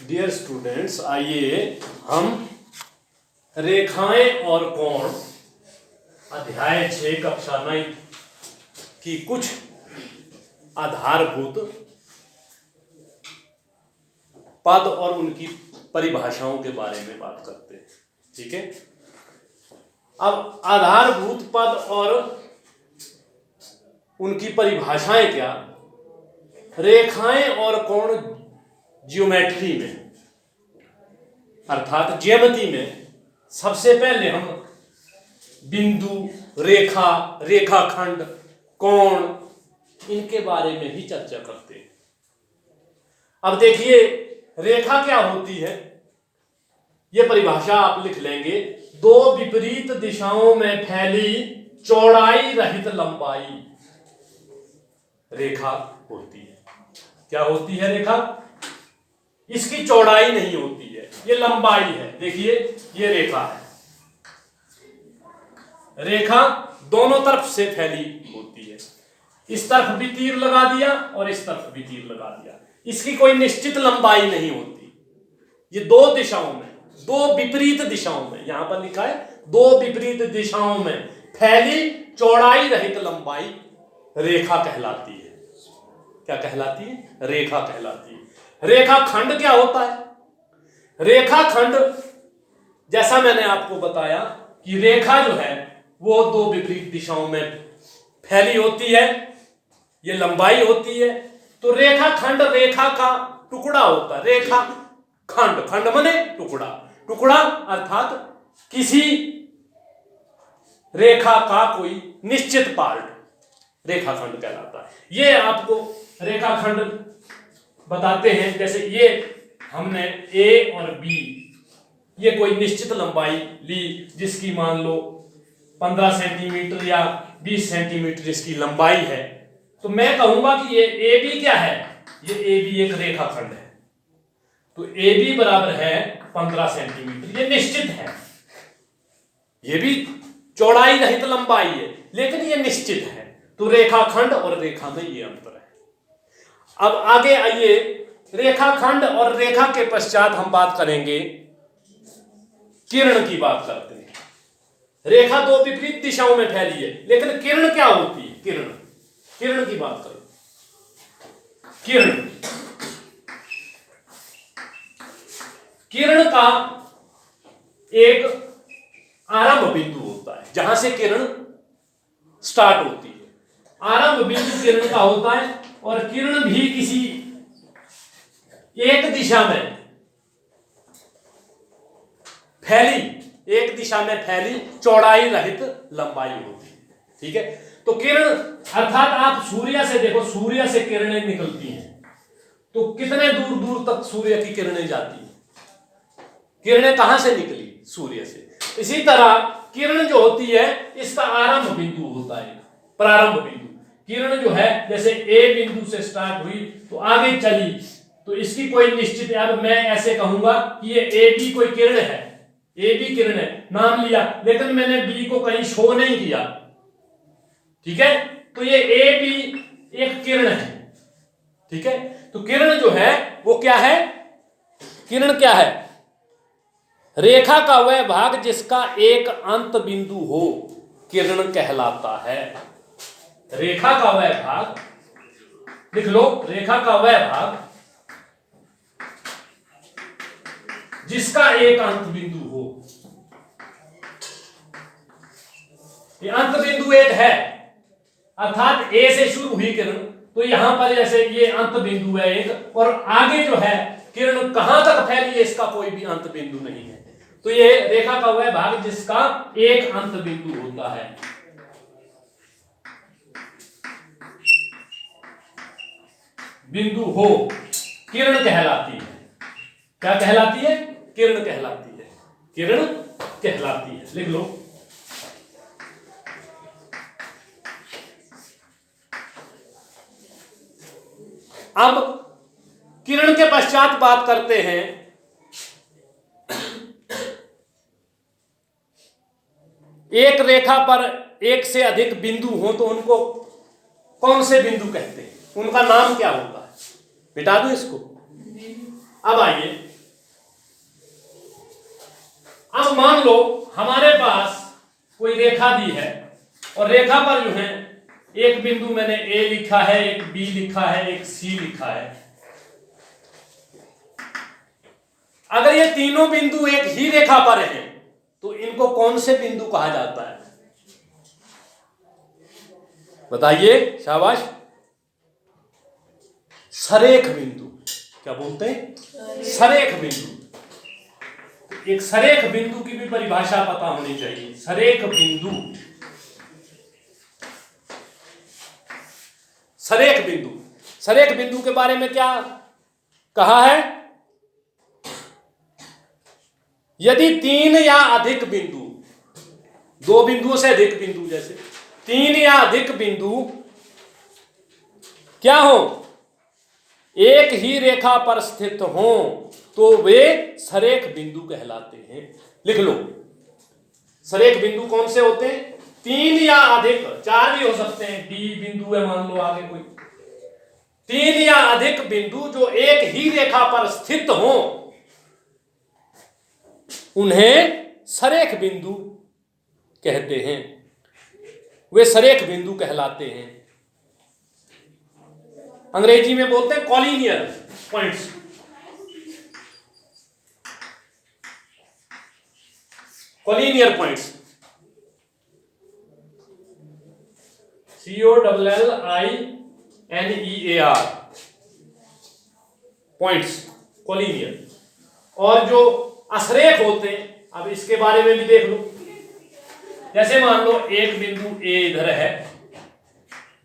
Dear students, आइए हम रेखाएं और कोण अध्याय 6 कक्षा 9 की कुछ आधारभूत पद और उनकी परिभाषाओं के बारे में बात करते हैं। ठीक है, अब आधारभूत पद और उनकी परिभाषाएं क्या? रेखाएं और कोण ज्योमेट्री में अर्थात ज्यामिति में सबसे पहले हम बिंदु, रेखा, रेखाखंड, कोण इनके बारे में ही चर्चा करते हैं। अब देखिए, रेखा क्या होती है, यह परिभाषा आप लिख लेंगे। दो विपरीत दिशाओं में फैली चौड़ाई रहित लंबाई रेखा होती है। क्या होती है रेखा? इसकी चौड़ाई नहीं होती है, ये लंबाई है। देखिए, ये रेखा है, रेखा दोनों तरफ से फैली होती है। इस तरफ भी तीर लगा दिया और इस तरफ भी तीर लगा दिया। इसकी कोई निश्चित लंबाई नहीं होती। ये दो दिशाओं में, दो विपरीत दिशाओं में, यहां पर लिखा है दो विपरीत दिशाओं में फैली चौड़ाई रहित लंबाई रेखा कहलाती है। क्या कहलाती है? रेखा कहलाती है। रेखाखंड क्या होता है? रेखाखंड, जैसा मैंने आपको बताया कि रेखा जो है वो दो विपरीत दिशाओं में फैली होती है, ये लंबाई होती है। तो रेखाखंड रेखा का टुकड़ा होता है। रेखा खंड, खंड माने टुकड़ा, टुकड़ा अर्थात किसी रेखा का कोई निश्चित पार्ट रेखाखंड कहलाता है। ये आपको रेखाखंड बताते हैं। जैसे ये हमने ए और बी, ये कोई निश्चित लंबाई ली, जिसकी मान लो 15 सेंटीमीटर या 20 सेंटीमीटर इसकी लंबाई है, तो मैं कहूंगा कि ये ए बी क्या है? ये ए बी एक रेखाखंड है। तो ए बी बराबर है 15 सेंटीमीटर। ये निश्चित है, ये भी चौड़ाई रहित लंबाई है, लेकिन ये निश्चित है। तो रेखाखंड और रेखा में ये अंतर है। अब आगे आइए, रेखाखंड और रेखा के पश्चात हम बात करेंगे, किरण की बात करते हैं। रेखा दो विपरीत दिशाओं में फैली है, लेकिन किरण क्या होती है? किरण, किरण की बात करें। किरण, किरण का एक आरंभ बिंदु होता है, जहां से किरण स्टार्ट होती है। आरंभ बिंदु किरण का होता है, और किरण भी किसी एक दिशा में फैली, एक दिशा में फैली चौड़ाई रहित लंबाई होती है। ठीक है, तो किरण अर्थात आप सूर्य से देखो, सूर्य से किरणें निकलती हैं, तो कितने दूर दूर तक सूर्य की किरणें जाती हैं? किरणें कहां से निकली? सूर्य से। इसी तरह किरण जो होती है, इसका आरंभ बिंदु होता है, प्रारंभ बिंदु। किरण जो है, जैसे ए बिंदु से स्टार्ट हुई तो आगे चली, तो इसकी कोई निश्चित, अब मैं ऐसे कहूंगा कि ये ए बी कोई किरण है, ए बी किरण है, नाम लिया, लेकिन मैंने बी को कहीं शो नहीं किया। ठीक है, तो ये ए बी एक किरण है। ठीक है, तो किरण जो है वो क्या है? किरण क्या है? रेखा का वह भाग जिसका एक अंत बिंदु हो, किरण कहलाता है। रेखा का वह भाग, लिख लो, रेखा का वह भाग जिसका एक अंत बिंदु हो। ये अंत बिंदु एक है, अर्थात ए से शुरू हुई किरण, तो यहां पर जैसे ये अंत बिंदु है एक, और आगे जो है किरण कहां तक फैली है, इसका कोई भी अंत बिंदु नहीं है। तो ये रेखा का वह भाग जिसका एक अंत बिंदु होता है। बिंदु हो, किरण कहलाती है। क्या कहलाती है? किरण कहलाती है। किरण कहलाती है, लिख लो। अब किरण के पश्चात बात करते हैं एक रेखा पर एक से अधिक बिंदु हो तो उनको कौन से बिंदु कहते हैं? उनका नाम क्या होता है? मिटा दूं इसको। अब आइए, मान लो हमारे पास कोई रेखा दी है और रेखा पर जो है एक बिंदु मैंने ए लिखा है, एक बी लिखा है, एक सी लिखा है। अगर ये तीनों बिंदु एक ही रेखा पर हैं तो इनको कौन से बिंदु कहा जाता है? बताइए, शाबाश। सरेख बिंदु। क्या बोलते हैं? सरेख बिंदु। एक सरेख बिंदु की भी परिभाषा पता होनी चाहिए। सरेख बिंदु, सरेख बिंदु, सरेख बिंदु के बारे में क्या कहा है? यदि तीन या अधिक बिंदु, दो बिंदुओं से अधिक बिंदु, जैसे तीन या अधिक बिंदु क्या हो, एक ही रेखा पर स्थित हो तो वे सरेख बिंदु कहलाते हैं। लिख लो, सरेख बिंदु कौन से होते हैं? तीन या अधिक, चार भी हो सकते हैं, डी बिंदु है मान लो आगे कोई, तीन या अधिक बिंदु जो एक ही रेखा पर स्थित हो उन्हें सरेख बिंदु कहते हैं। वे सरेख बिंदु कहलाते हैं। अंग्रेजी में बोलते हैं collinear points. Collinear points, COLLINEAR points, collinear. और जो असरेख होते हैं, अब इसके बारे में भी देख लो। जैसे मान लो एक बिंदु ए इधर है,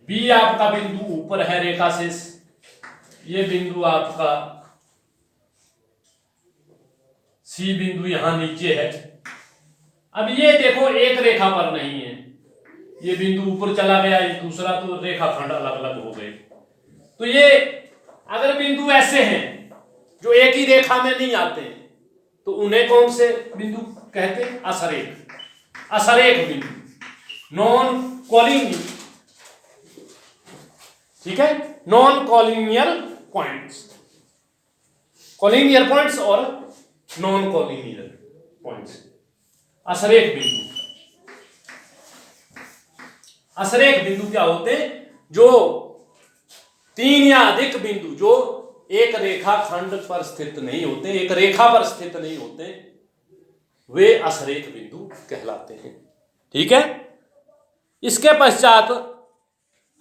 बी आपका बिंदु ऊपर है रेखा से, ये बिंदु आपका सी बिंदु यहां नीचे है। अब ये देखो एक रेखा पर नहीं है, ये बिंदु ऊपर चला गया, ये दूसरा, तो रेखा खंड अलग अलग हो गए। तो ये अगर बिंदु ऐसे हैं जो एक ही रेखा में नहीं आते हैं तो उन्हें कौन से बिंदु कहते हैं? असरेख, असरेख बिंदु, नॉन कॉलिनियर। ठीक है, non collinear points, collinear points और नॉन कॉलिनियर पॉइंट्स, असरेख बिंदु। असरेख बिंदु क्या होते हैं? जो तीन या अधिक बिंदु जो एक रेखा खंड पर स्थित नहीं होते, एक रेखा पर स्थित नहीं होते, वे असरेख बिंदु कहलाते हैं। ठीक है, इसके पश्चात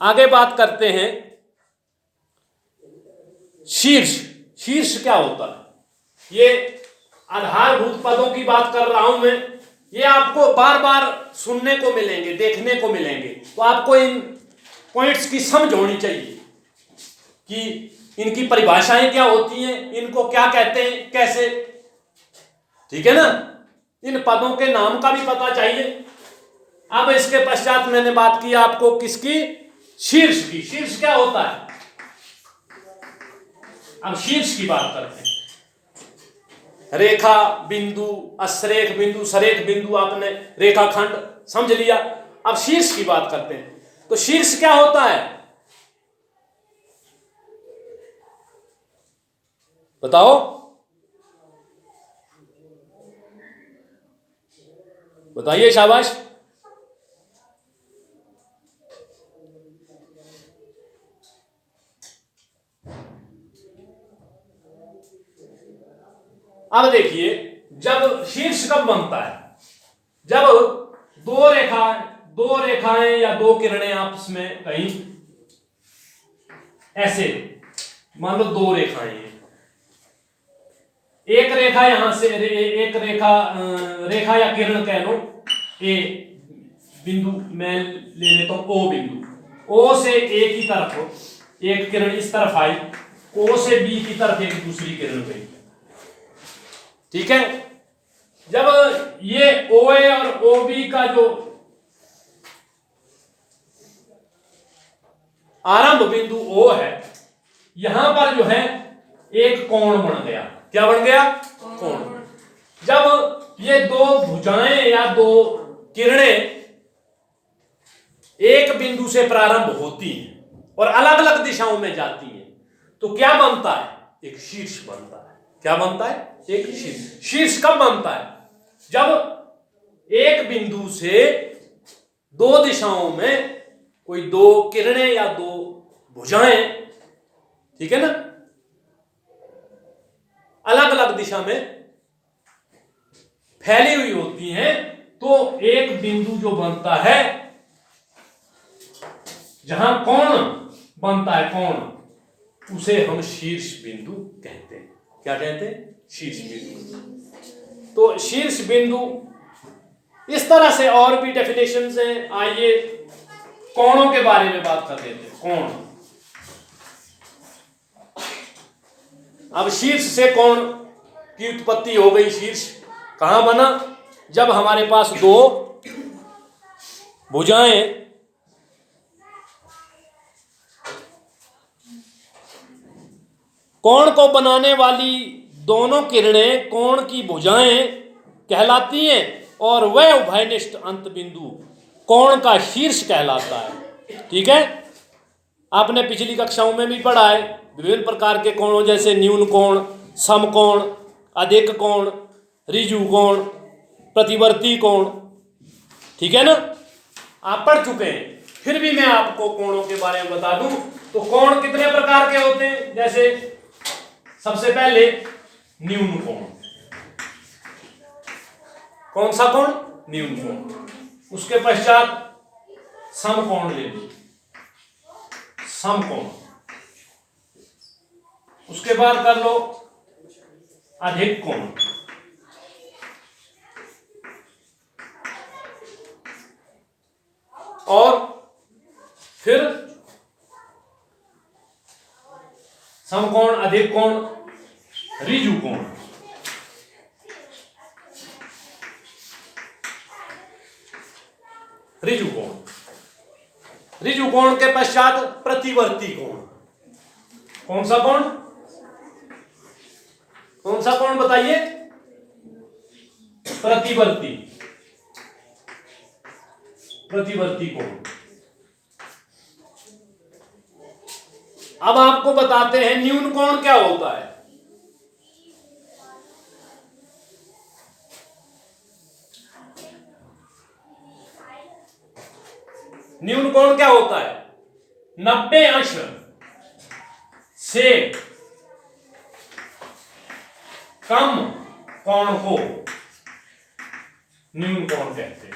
आगे बात करते हैं शीर्ष। शीर्ष क्या होता है? ये आधारभूत पदों की बात कर रहा हूं मैं, ये आपको बार बार सुनने को मिलेंगे, देखने को मिलेंगे, तो आपको इन पॉइंट्स की समझ होनी चाहिए कि इनकी परिभाषाएं क्या होती हैं, इनको क्या कहते हैं, कैसे। ठीक है ना, इन पदों के नाम का भी पता चाहिए। अब इसके पश्चात मैंने बात की आपको किसकी? शीर्ष की। शीर्ष क्या होता है? अब शीर्ष की बात करते हैं। रेखा बिंदु, असरेख बिंदु, सरेख बिंदु, आपने रेखाखंड समझ लिया। अब शीर्ष की बात करते हैं। तो शीर्ष क्या होता है? बताओ, बताइए, शाबाश। अब देखिए, जब शीर्ष कब बनता है? जब दो रेखाएं या दो किरणें आपस में कहीं ऐसे, मान लो दो रेखाएं हैं, एक रेखा यहां से, एक रेखा या किरण कह लो, ए बिंदु मैं ले लेता हूं, ओ बिंदु, ओ से ए की तरफ एक किरण इस तरफ आई, ओ से बी की तरफ एक दूसरी किरण गई। ठीक है, जब ये ओ ए और ओ बी का जो आरंभ बिंदु ओ है, यहां पर जो है एक कोण बन गया। क्या बन गया? कोण। जब ये दो भुजाएं या दो किरणें एक बिंदु से प्रारंभ होती हैं और अलग अलग दिशाओं में जाती हैं तो क्या बनता है? एक शीर्ष बनता है। क्या बनता है? एक शीर्ष। शीर्ष कब बनता है? जब एक बिंदु से दो दिशाओं में कोई दो किरणें या दो भुजाएं, ठीक है ना, अलग अलग दिशा में फैली हुई होती हैं, तो एक बिंदु जो बनता है, जहां कोण बनता है, कोण, उसे हम शीर्ष बिंदु कहते हैं। क्या कहते हैं? शीर्ष बिंदु। तो शीर्ष बिंदु इस तरह से और भी डेफिनेशंस हैं। आइए कोणों के बारे में बात कर लेते हैं। कोण, अब शीर्ष से कोण की उत्पत्ति हो गई। शीर्ष कहां बना? जब हमारे पास दो भुजाएं कोण को बनाने वाली दोनों किरणें कोण की भुजाएं कहलाती हैं, और वह उभयनिष्ठ अंत बिंदु कोण का शीर्ष कहलाता है। ठीक है, आपने पिछली कक्षाओं में भी पढ़ा है विभिन्न प्रकार के कोणों, जैसे न्यून कोण, समकोण, अधिक कोण, ऋजु कोण, प्रतिवर्ती कोण। ठीक है ना, आप पढ़ चुके हैं। फिर भी मैं आपको कोणों के बारे में बता दूं तो कोण कितने प्रकार के होते हैं। जैसे सबसे पहले न्यून कोण। कौन सा कोण? न्यून कोण। उसके पश्चात समकोण ले लीजिए, समकोण। उसके बाद कर लो अधिक कोण। और फिर समकोण, अधिक कोण, ऋजु कोण। ऋजु कोण, ऋजु कोण के पश्चात प्रतिवर्ती कोण। कौन सा कोण? कौन सा कोण बताइए? प्रतिवर्ती, प्रतिवर्ती कोण। अब आपको बताते हैं न्यून कोण क्या होता है। न्यून कोण क्या होता है? 90 अंश से कम कोण को न्यून कोण कहते हैं।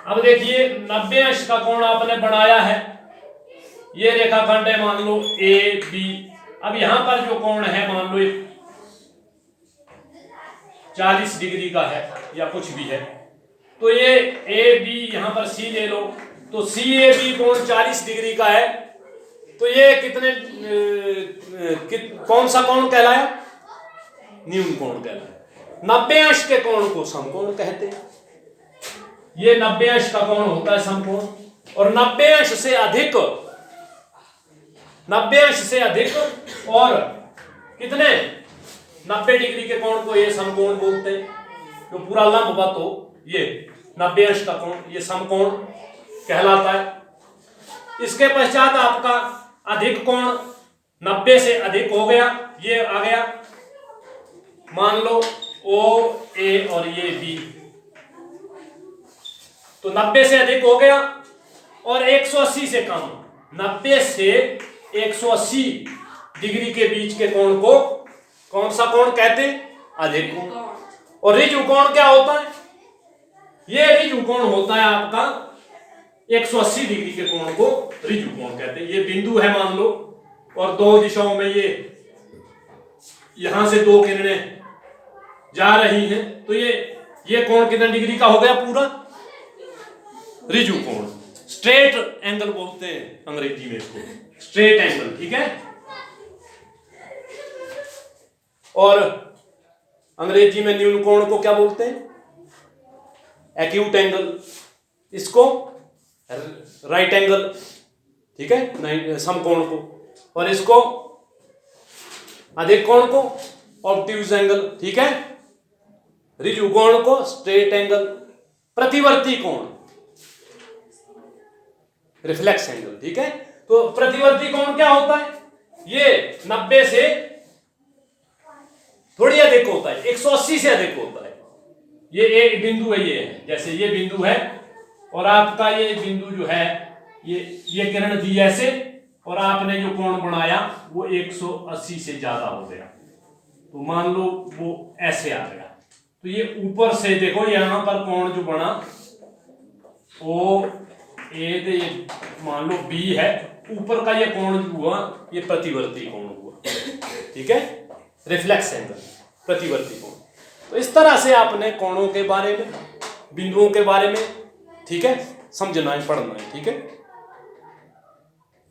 अब देखिए 90 अंश का कोण आपने बनाया है। ये रेखाखंड है, मान लो ए बी। अब यहां पर जो कोण है मान लो 40 डिग्री का है या कुछ भी है, तो ये ए बी, यहां पर सी ले लो, तो सी ए बी कोण 40 डिग्री का है। तो ये कितने कौन सा कोण कहलाया? न्यून कोण कहलाया। 90 अंश के कोण को समकोण कहते हैं। ये 90 अंश का कोण होता है समकोण। और 90 अंश से अधिक, 90 अंश से अधिक और कितने 90 डिग्री के कोण को ये समकोण बोलते हैं। जो पूरा लंबवत हो, ये 90 अंश का कोण, ये समकोण कहलाता है। इसके पश्चात आपका अधिक कोण 90 से अधिक हो गया, ये आ गया, मान लो ओ ए और ये बी। तो 90 से अधिक हो गया। और 180 से कम, 90 से 180 डिग्री के बीच के कोण को कौन सा कोण कहते हैं? अधिक कोण। और ऋजु कोण क्या होता है? ये ऋजु कोण होता है आपका 180 डिग्री के कोण को ऋजु कोण कहते हैं। ये बिंदु है मान लो, और दो दिशाओं में यहां से दो किरणें जा रही हैं, तो ये कोण कितने डिग्री का हो गया? पूरा ऋजु कोण। स्ट्रेट एंगल बोलते हैं अंग्रेजी में इसको, स्ट्रेट एंगल। ठीक है, और अंग्रेजी में न्यून कोण को क्या बोलते हैं? Acute angle. इसको राइट एंगल, ठीक है, समकोण को। और इसको अधिक कोण को ऑब्ट्यूज एंगल। ठीक है, ऋजु कोण को स्ट्रेट एंगल, प्रतिवर्ती कोण रिफ्लेक्स एंगल। ठीक है, तो प्रतिवर्ती कोण क्या होता है, ये 90 से थोड़ी अधिक होता है, 180 से अधिक होता है। ये एक बिंदु है, ये है, जैसे ये बिंदु है और आपका ये बिंदु जो है, ये किरण दी ऐसे और आपने जो कोण बनाया वो 180 से ज्यादा हो गया, तो मान लो वो ऐसे आ गया। तो ये ऊपर से देखो यहां पर कोण जो बना ओ ए, ये मान लो बी है, ऊपर का ये कोण जो हुआ ये प्रतिवर्ती कोण हुआ, ठीक है, रिफ्लेक्स एंगल, प्रतिवर्ती कोण। तो इस तरह से आपने कोणों के बारे में, बिंदुओं के बारे में, ठीक है, समझना है, पढ़ना है, ठीक है।